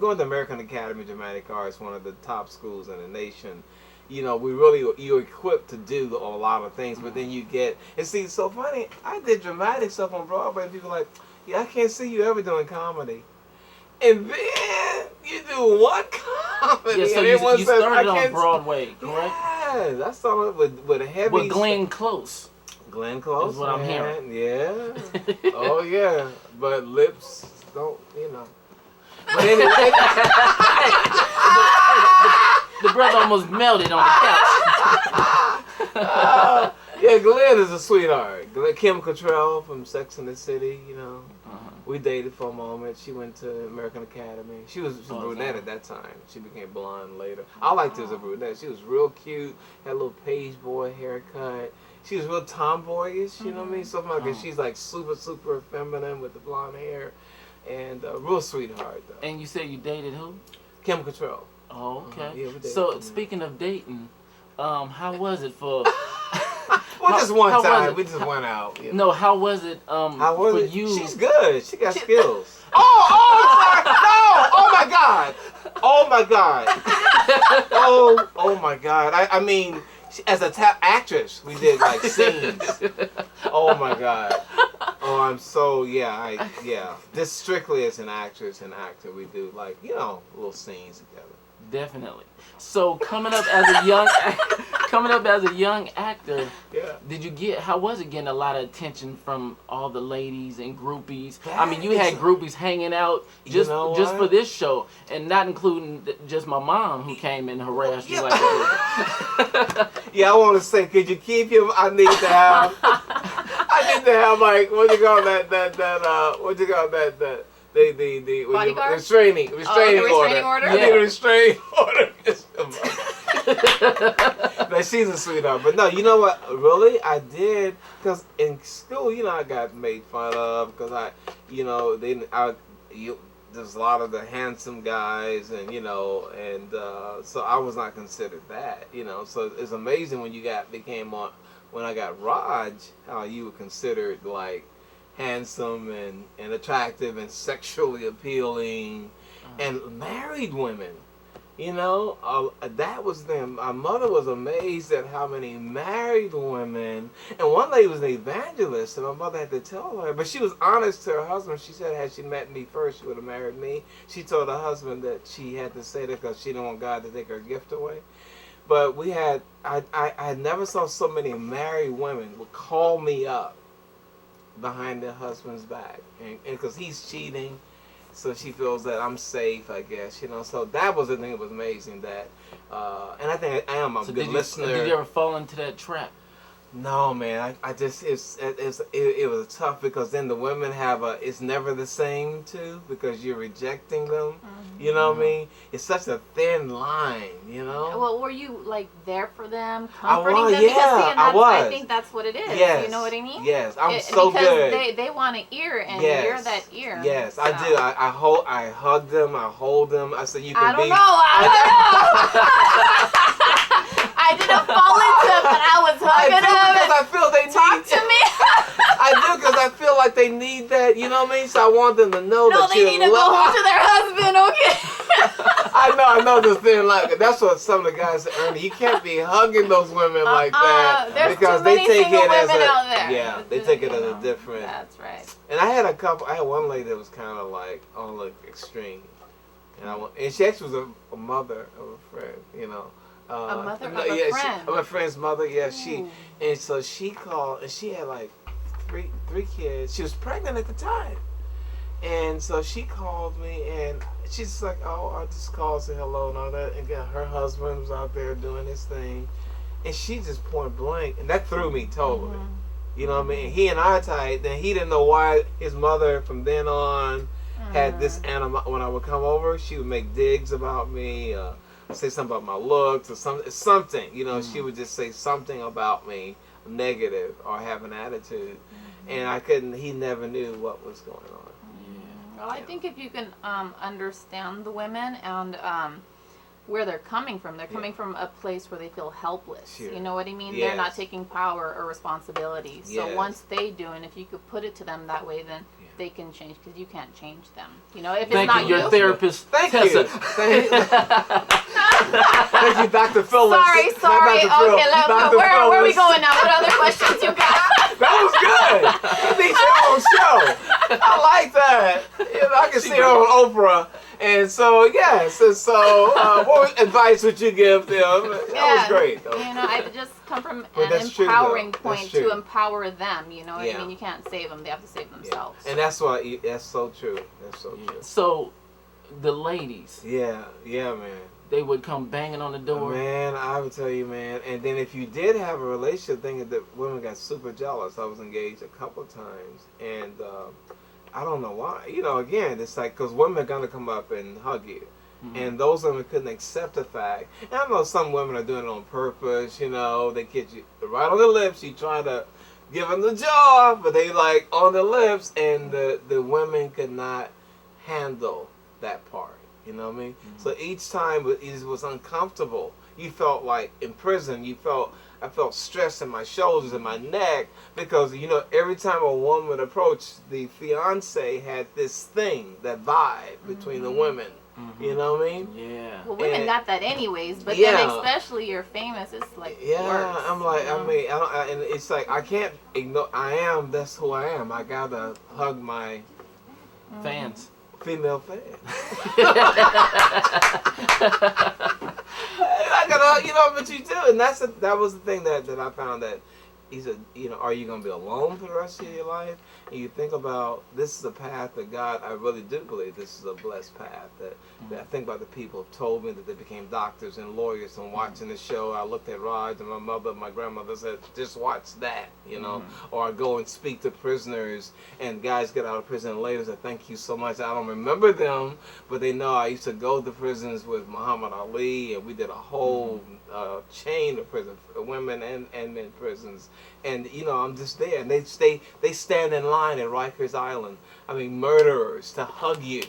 going to American Academy of Dramatic Arts, one of the top schools in the nation, you know, you're equipped to do a lot of things, but then you get, and see, it's so funny, I did dramatic stuff on Broadway, and people are like, yeah, I can't see you ever doing comedy. And then you do what comedy? Yeah, so and you started on Broadway, correct? Yeah, I started with a heavy... With Glenn Close. Glenn Close, is what I'm hearing. Yeah. Oh, yeah. But lips don't, you know. But anyway. the brother almost melted on the couch. Yeah, Glenn is a sweetheart. Kim Cattrall from Sex and the City, you know. We dated for a moment. She went to American Academy. She was a brunette at that time. She became blonde later. I liked her as a brunette. She was real cute. Had a little page boy haircut. She was real tomboyish, you know what I mean? Something like that. She's like super, super feminine with the blonde hair. And a real sweetheart, though. And you said you dated who? Kim Cattrall. Oh, okay. Yeah, we dated. So, speaking of dating, how was it for... Well, just one time. We just went out. You know? No, how was it for you? She's good. She got skills. Sorry. No! Oh, my God. Oh, my God. Oh, my God. I mean, as a actress, we did, like, scenes. Oh, my God. Oh, I'm so, yeah. Just strictly as an actress and actor, we do, like, you know, little scenes together. Definitely. So coming up as a young actor, did you get? How was it getting a lot of attention from all the ladies and groupies? I mean, you had groupies hanging out just for this show, and not including just my mom who came and harassed you like that. Yeah, I want to say, could you keep him? I need to have like what you call that the bodyguard? Restraining order. Yeah. I need a restraining order. But she's a sweetheart. But no, you know what? Really, I did, because in school, you know, I got made fun of because there's a lot of the handsome guys, and you know, and so I was not considered that, you know. So it's amazing when when I got Raj, how you were considered like handsome and attractive and sexually appealing, and married women, you know, that was them. My mother was amazed at how many married women, and one lady was an evangelist, and my mother had to tell her, but she was honest to her husband. She said had she met me first, she would have married me. She told her husband that she had to say that because she didn't want God to take her gift away. But I never saw so many married women would call me up behind their husband's back, and because he's cheating, so she feels that I'm safe, I guess, you know. So that was the thing that was amazing, that and I think I am a good listener. Did you ever fall into that trap? No, man. I just it was tough, because then the women have it's never the same too, because you're rejecting them. You know what I mean? It's such a thin line, you know. Well, were you like there for them, comforting them? Yeah, because, see, I was. I think that's what it is. Yes. You know what I mean? Yes, I'm so because good. Because they want an ear, and you're that ear. Yes, so. I do. I hug them. I hold them. I say you can I don't be. know. I didn't fall into it, but I was hugging them. Because I feel they talk to me. I do, because I feel like they need that. You know what I mean? So I want them to know that they need to go home to their husband. Okay. I know this thing, like that's what some of the guys say, Ernie, you can't be hugging those women like that, because they take it as they take it as a different. That's right. And I had one lady that was kind of like on the extreme, and she actually was a mother of a friend, you know. A mother of a friend. Of a friend's mother, yeah. And so she called, and she had like three kids. She was pregnant at the time. And so she called me, and she's like, oh, I just called, say hello and all that. And her husband was out there doing his thing. And she just point blank, and that threw me totally. You know what I mean? He and I tight, then he didn't know why his mother from then on had this when I would come over, she would make digs about me, say something about my looks or something. You know, she would just say something about me negative or have an attitude. And he never knew what was going on. Well, I think if you can understand the women and where they're coming from from a place where they feel helpless. Sure. You know what I mean? Yes. They're not taking power or responsibility. So once they do, and if you could put it to them that way, then they can change, because you can't change them. You know, if it's Thank not you, your therapist. Thank Tessa. you. Thank you, Dr. Phillips. Sorry. Not Dr. Phil, Okay, Dr. where are we Phillips. going now? What other questions you got? That was good. You need your own show. I like that. You know, I can see her on Oprah. And so, yes. And so, what advice would you give them? That was great, though. You know, I just come from But an empowering true, point to empower them. You know what I Yeah. mean? You can't save them; they have to save themselves. And that's so true. That's so true. So, the ladies, Yeah, man. they would come banging on the door. Man, I would tell you, man. And then if you did have a relationship, thinking that women got super jealous. I was engaged a couple times, and I don't know why. You know, again, it's like because women are gonna come up and hug you. And those women couldn't accept the fact. And I know some women are doing it on purpose. You know, they get you right on the lips. You try to give them the jaw, but they like on the lips, and the women could not handle that part. You know what I mean? So each time it was uncomfortable. You felt like in prison. I felt stress in my shoulders and my neck because, you know, every time a woman would approach, the fiance had this thing, that vibe between the women. You know what I mean? Yeah. Well, women got that anyways, but Yeah. then especially you're famous, it's like worse. I'm like, I mean, and it's like I can't ignore. That's who I am. I gotta hug my Fans. female fan. I gotta, you know, but you do, and that was the thing that I found that. He said, you know, are you going to be alone for the rest of your life? And you think about, this is a path that God, I really do believe this is a blessed path. That I think about the people who told me that they became doctors and lawyers, and watching the show, I looked at Raj and my grandmother said, just watch that, you know. Or I go and speak to prisoners, and guys get out of prison later say, thank you so much. I don't remember them, but they know I used to go to prisons with Muhammad Ali, and we did a whole chain of prisons, women and men prisons. And, you know, I'm just there. And they stand in line at Rikers Island. I mean, murderers to hug you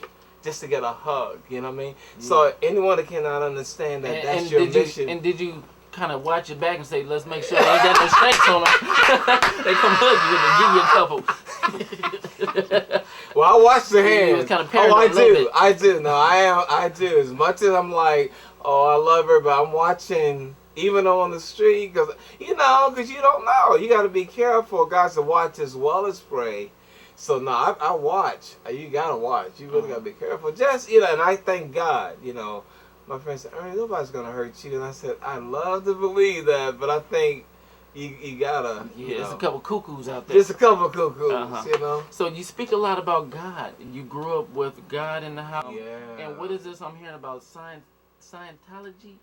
just to get a hug. You know what I mean? Yeah. So anyone that cannot understand that that's your mission. And did you kind of watch your back and say, let's make sure they ain't got no strengths on them? They come hug you and give you a couple. Well, I watch the hands. You was kind of paranoid I do. No, I do. As much as I'm like, oh, I love her, but I'm watching... Even on the street, because you don't know. You got to be careful, guys, to watch as well as pray. So, no, I watch. You got to watch. You really got to be careful. Just, you know, and I thank God, you know. My friend said, Ernest, nobody's going to hurt you. And I said, I love to believe that, but I think you got to, there's a couple cuckoos out there. There's a couple cuckoos, you know. So, you speak a lot about God. You grew up with God in the house. Yeah. And what is this I'm hearing about Scientology?